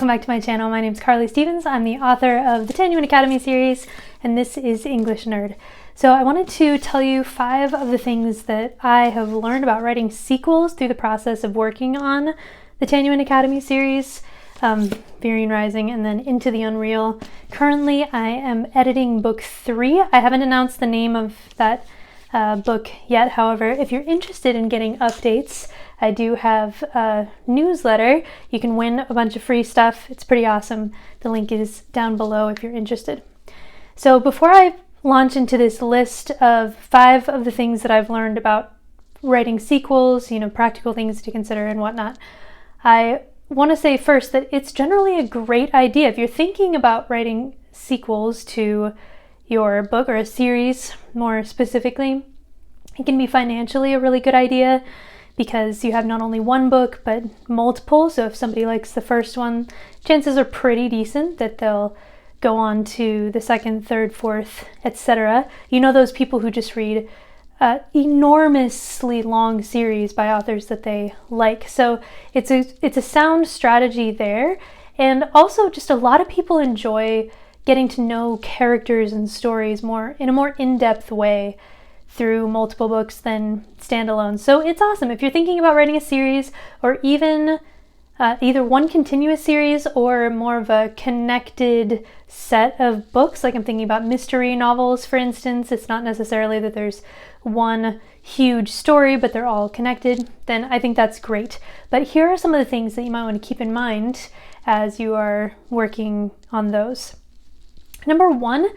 back to my channel. My name is Carly Stevens. I'm the author of the Tanyuin Academy series, and this is English Nerd. So I wanted to tell you 5 of the things that I have learned about writing sequels through the process of working on the Tanyuin Academy series, Firian Rising, and then Into the Unreal. Currently, I am editing book 3. I haven't announced the name of that book yet. However, if you're interested in getting updates, I do have a newsletter. You can win a bunch of free stuff. It's pretty awesome. The link is down below if you're interested. So before I launch into this list of 5 of the things that I've learned about writing sequels, practical things to consider and whatnot, I want to say first that it's generally a great idea. If you're thinking about writing sequels to your book or a series more specifically, it can be financially a really good idea because you have not only one book but multiple. So if somebody likes the first one, chances are pretty decent that they'll go on to the second, third, fourth, etc. Those people who just read enormously long series by authors that they like. So it's a sound strategy there. And also just a lot of people enjoy getting to know characters and stories in a more in-depth way through multiple books than standalone. So it's awesome if you're thinking about writing a series, or even either one continuous series or more of a connected set of books. Like I'm thinking about mystery novels, for instance. It's not necessarily that there's one huge story, but they're all connected. Then I think that's great. But here are some of the things that you might want to keep in mind as you are working on those. Number 1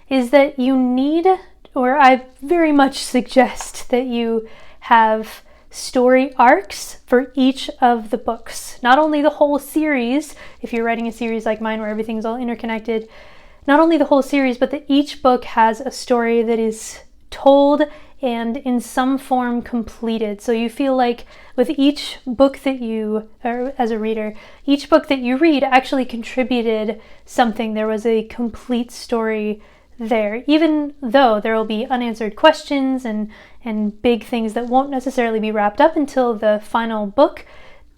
is that you need, or I very much suggest that you have story arcs for each of the books. Not only the whole series, if you're writing a series like mine where everything's all interconnected, not only the whole series, but that each book has a story that is told and in some form completed. So you feel like with each book that you, or as a reader, each book that you read actually contributed something. There was a complete story there, even though there will be unanswered questions and big things that won't necessarily be wrapped up until the final book.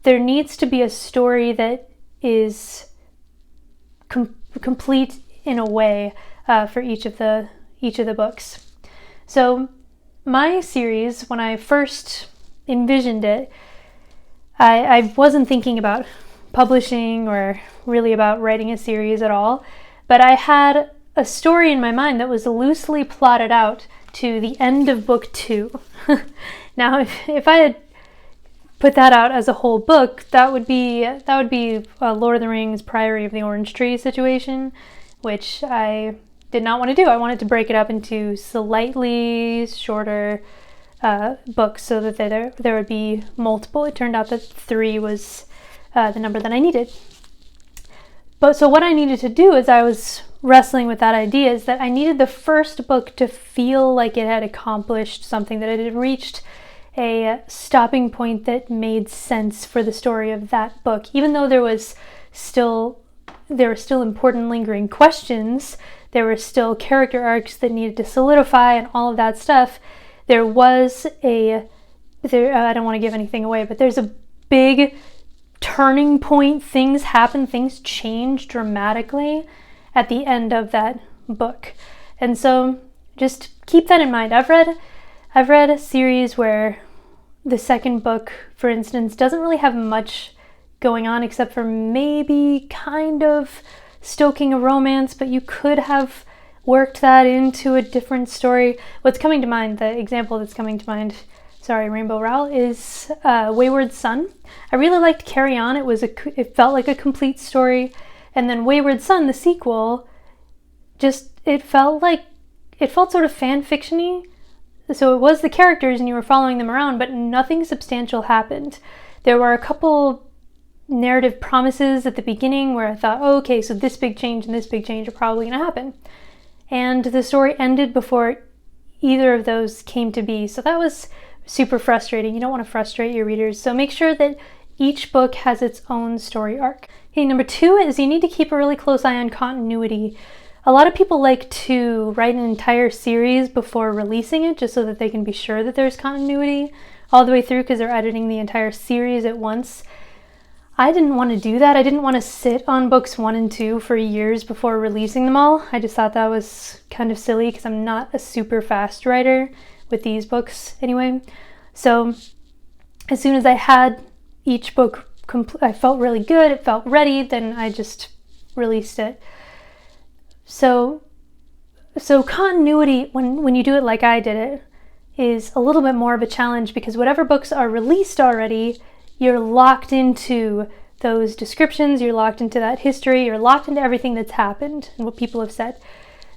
There needs to be a story that is complete in a way for each of the books. So my series, when I first envisioned it, I wasn't thinking about publishing or really about writing a series at all, but I had a story in my mind that was loosely plotted out to the end of book 2. Now, if I had put that out as a whole book, that would be a Lord of the Rings Priory of the Orange Tree situation, which I did not want to do. I wanted to break it up into slightly shorter books so that there would be multiple. It turned out that 3 was the number that I needed. But so what I needed to do as I was wrestling with that idea is that I needed the first book to feel like it had accomplished something, that it had reached a stopping point that made sense for the story of that book. Even though there were still important lingering questions, there were still character arcs that needed to solidify and all of that stuff. I don't want to give anything away, but there's a big turning point. Things happen, things change dramatically at the end of that book. And so just keep that in mind. I've read a series where the second book, for instance, doesn't really have much going on except for maybe kind of stoking a romance, but you could have worked that into a different story. What's coming to mind, the example that's coming to mind, Rainbow Rowell, is Wayward Son. I really liked Carry On. It felt like a complete story. And then Wayward Son, the sequel, it felt sort of fan fiction-y. So it was the characters and you were following them around, but nothing substantial happened. There were a couple narrative promises at the beginning where I thought, oh, okay, so this big change and this big change are probably going to happen. And the story ended before either of those came to be. So that was super frustrating. You don't want to frustrate your readers. So make sure that each book has its own story arc. Okay, number 2 is you need to keep a really close eye on continuity. A lot of people like to write an entire series before releasing it just so that they can be sure that there's continuity all the way through because they're editing the entire series at once. I didn't want to do that. I didn't want to sit on books 1 and 2 for years before releasing them all. I just thought that was kind of silly because I'm not a super fast writer with these books anyway. So as soon as I had each book I felt really good, it felt ready, then I just released it. So continuity, when you do it like I did it, is a little bit more of a challenge because whatever books are released already, you're locked into those descriptions, you're locked into that history, you're locked into everything that's happened and what people have said.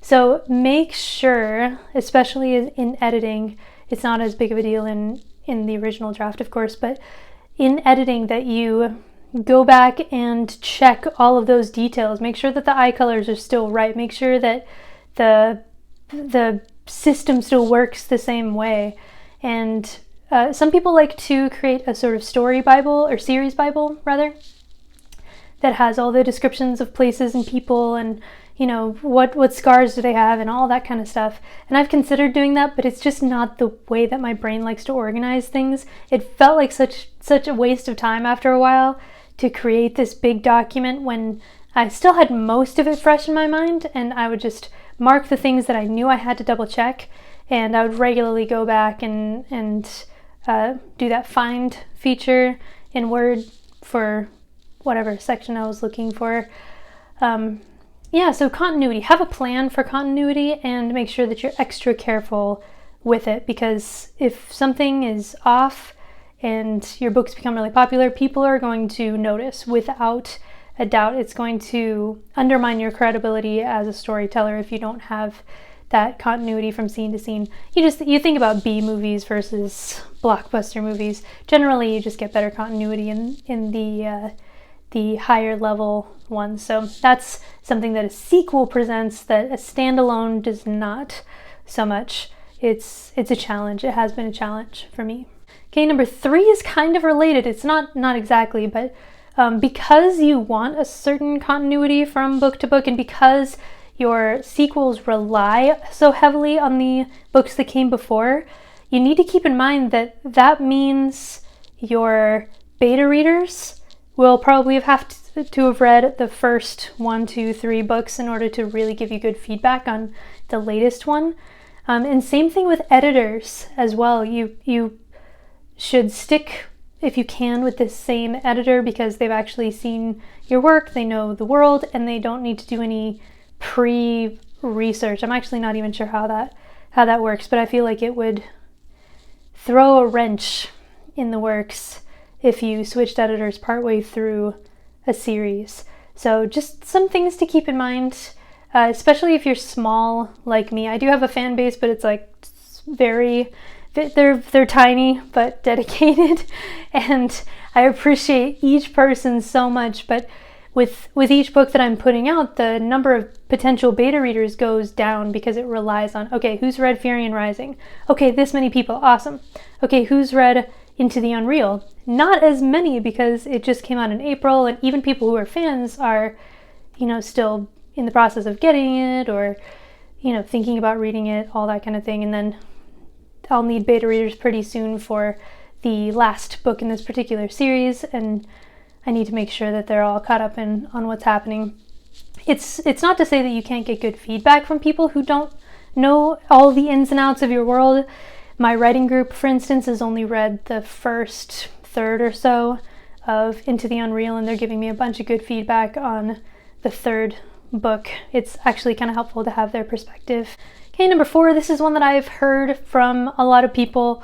So make sure, especially in editing, it's not as big of a deal in the original draft, of course, but in editing that you go back and check all of those details. Make sure that the eye colors are still right. Make sure that the system still works the same way. And some people like to create a sort of story Bible, or series Bible rather, that has all the descriptions of places and people and, you know, what scars do they have and all that kind of stuff. And I've considered doing that, but it's just not the way that my brain likes to organize things. It felt like such a waste of time after a while to create this big document when I still had most of it fresh in my mind, and I would just mark the things that I knew I had to double check, and I would regularly go back and do that find feature in Word for whatever section I was looking for. So continuity. Have a plan for continuity and make sure that you're extra careful with it, because if something is off and your books become really popular, people are going to notice without a doubt. It's going to undermine your credibility as a storyteller if you don't have that continuity from scene to scene. You think about B movies versus blockbuster movies. Generally, you just get better continuity in the higher level ones. So that's something that a sequel presents that a standalone does not so much. It's a challenge. It has been a challenge for me. Okay, number 3 is kind of related. It's not exactly, but because you want a certain continuity from book to book, and because your sequels rely so heavily on the books that came before, you need to keep in mind that means your beta readers will probably have to have read the first 1, 2, 3 books in order to really give you good feedback on the latest one. And same thing with editors as well. You should stick, if you can, with the same editor because they've actually seen your work, they know the world, and they don't need to do any pre-research. I'm actually not even sure how that works, but I feel like it would throw a wrench in the works if you switched editors partway through a series. So just some things to keep in mind, especially if you're small like me. I do have a fan base, but it's like they're tiny but dedicated, and I appreciate each person so much. But with each book that I'm putting out, the number of potential beta readers goes down because it relies on, okay, who's read Firian Rising? Okay, this many people, awesome. Okay, who's read Into the Unreal? Not as many because it just came out in April, and even people who are fans are, still in the process of getting it or, thinking about reading it, all that kind of thing. And then I'll need beta readers pretty soon for the last book in this particular series, and I need to make sure that they're all caught up on what's happening. It's not to say that you can't get good feedback from people who don't know all the ins and outs of your world. My writing group, for instance, has only read the first third or so of Into the Unreal, and they're giving me a bunch of good feedback on the third book. It's actually kind of helpful to have their perspective. Okay, number 4, this is one that I've heard from a lot of people,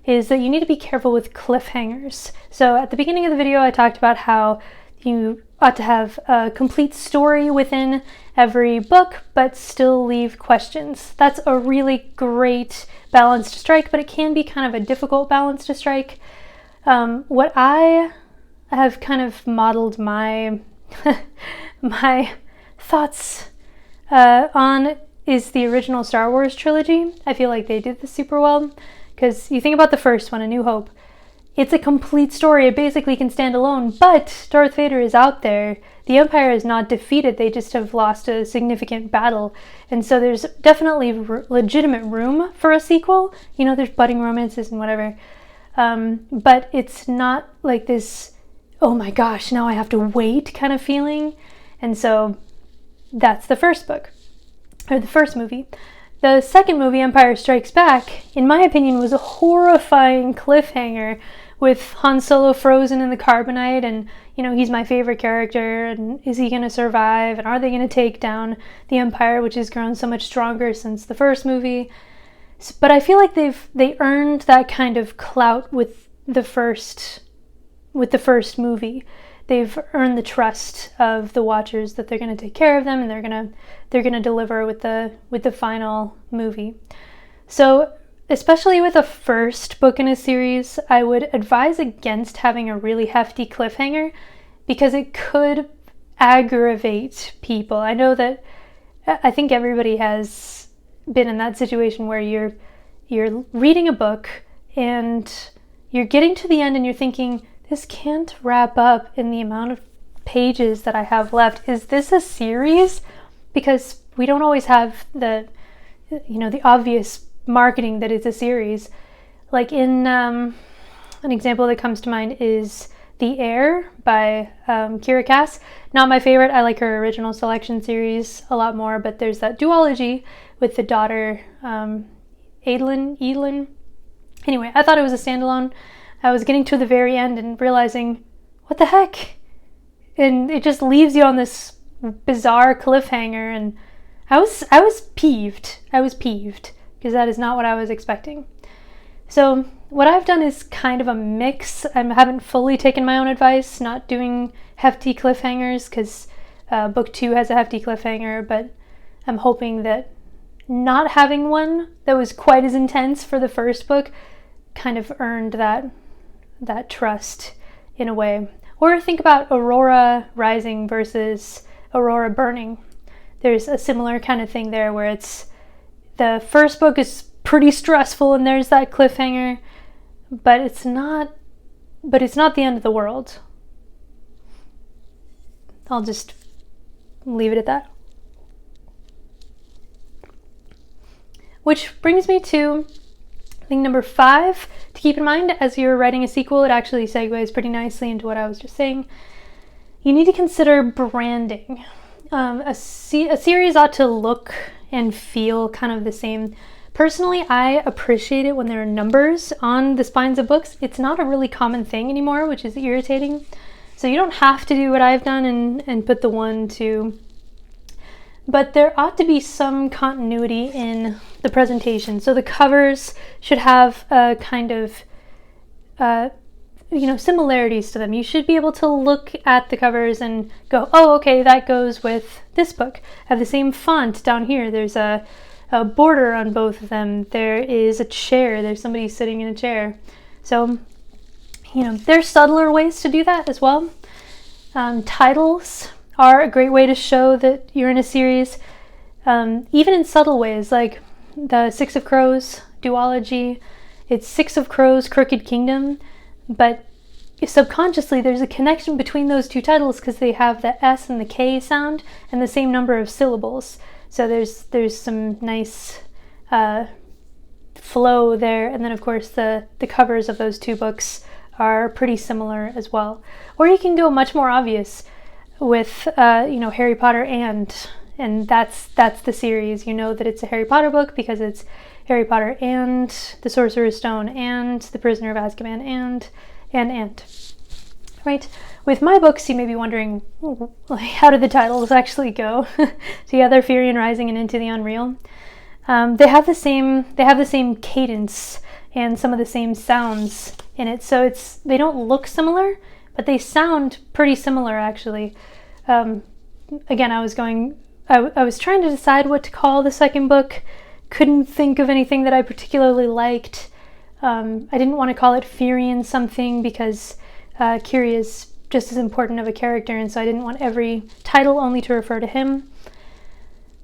is that you need to be careful with cliffhangers. So at the beginning of the video, I talked about how you ought to have a complete story within every book, but still leave questions. That's a really great balance to strike, but it can be kind of a difficult balance to strike. What I have kind of modeled my my thoughts on is the original Star Wars trilogy. I feel like they did this super well, because you think about the first one, A New Hope. It's a complete story. It basically can stand alone, but Darth Vader is out there. The Empire is not defeated. They just have lost a significant battle. And so there's definitely legitimate room for a sequel. There's budding romances and whatever. But it's not like this, oh my gosh, now I have to wait kind of feeling. And so that's the first book, or the first movie. The second movie, Empire Strikes Back, in my opinion, was a horrifying cliffhanger with Han Solo frozen in the carbonite, and, you know, he's my favorite character, and is he going to survive, and are they going to take down the Empire, which has grown so much stronger since the first movie. But I feel like they earned that kind of clout with the first movie. They've earned the trust of the watchers that they're going to take care of them, and they're going to deliver with the final movie. So especially with a first book in a series, I would advise against having a really hefty cliffhanger, because it could aggravate people. I know that I think everybody has been in that situation where you're reading a book and you're getting to the end and you're thinking, this can't wrap up in the amount of pages that I have left. Is this a series? Because we don't always have the obvious marketing that it's a series. Like in an example that comes to mind is The Heir by Kira Cass. Not my favorite. I like her original selection series a lot more, but there's that duology with the daughter Adeline. Anyway, I thought it was a standalone. I was getting to the very end and realizing, what the heck? And it just leaves you on this bizarre cliffhanger, and I was peeved. I was peeved because that is not what I was expecting. So what I've done is kind of a mix. I haven't fully taken my own advice, not doing hefty cliffhangers, because book 2 has a hefty cliffhanger, but I'm hoping that not having one that was quite as intense for the first book kind of earned that trust in a way. Or think about Aurora Rising versus Aurora Burning. There's a similar kind of thing there where it's the first book is pretty stressful and there's that cliffhanger, but it's not the end of the world. I'll just leave it at that. Which brings me to thing number 5 to keep in mind as you're writing a sequel. It actually segues pretty nicely into what I was just saying. You need to consider branding. A series ought to look and feel kind of the same. Personally, I appreciate it when there are numbers on the spines of books. It's not a really common thing anymore, which is irritating. So you don't have to do what I've done and put the 1, 2. But there ought to be some continuity in the presentation. So the covers should have a kind of, similarities to them. You should be able to look at the covers and go, oh, okay, that goes with this book. Have the same font down here. There's a border on both of them. There is a chair. There's somebody sitting in a chair. So, there's subtler ways to do that as well. Titles are a great way to show that you're in a series, even in subtle ways, like the Six of Crows duology. It's Six of Crows, Crooked Kingdom, but subconsciously there's a connection between those two titles because they have the S and the K sound and the same number of syllables. So there's some nice flow there, and then of course the covers of those two books are pretty similar as well. Or you can go much more obvious with Harry Potter and that's the series. You know that it's a Harry Potter book because it's Harry Potter and the Sorcerer's Stone and the Prisoner of Azkaban and right. With my books, you may be wondering, how did the titles actually go together? Firian Rising and Into the Unreal. They have the same cadence and some of the same sounds in it. So they don't look similar, but they sound pretty similar actually. Again, I was trying to decide what to call the second book. Couldn't think of anything that I particularly liked. I didn't want to call it Firian something because Kiri is just as important of a character, and so I didn't want every title only to refer to him.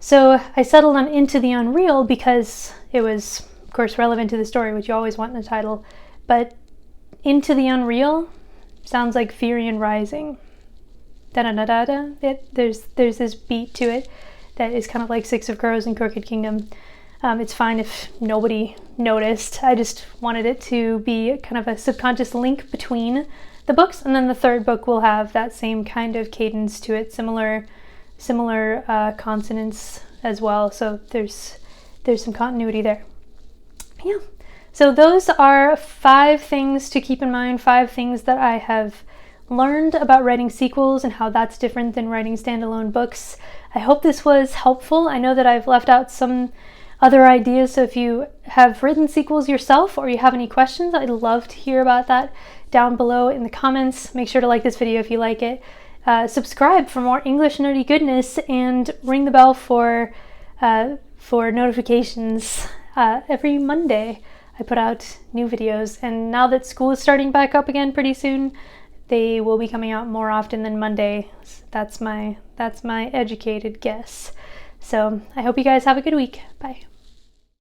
So I settled on Into the Unreal because it was, of course, relevant to the story, which you always want in a title. But Into the Unreal sounds like Firian Rising. Da-da-da-da-da. There's this beat to it that is kind of like Six of Crows and Crooked Kingdom. It's fine if nobody noticed. I just wanted it to be kind of a subconscious link between the books, and then the third book will have that same kind of cadence to it, similar consonants as well. So there's some continuity there. Yeah. So those are 5 things to keep in mind, 5 things that I have learned about writing sequels and how that's different than writing standalone books. I hope this was helpful. I know that I've left out some other ideas, so if you have written sequels yourself or you have any questions, I'd love to hear about that down below in the comments. Make sure to like this video if you like it. Subscribe for more English nerdy goodness, and ring the bell for notifications. Every Monday I put out new videos, and now that school is starting back up again pretty soon, they will be coming out more often than Monday. That's my educated guess. So I hope you guys have a good week. Bye.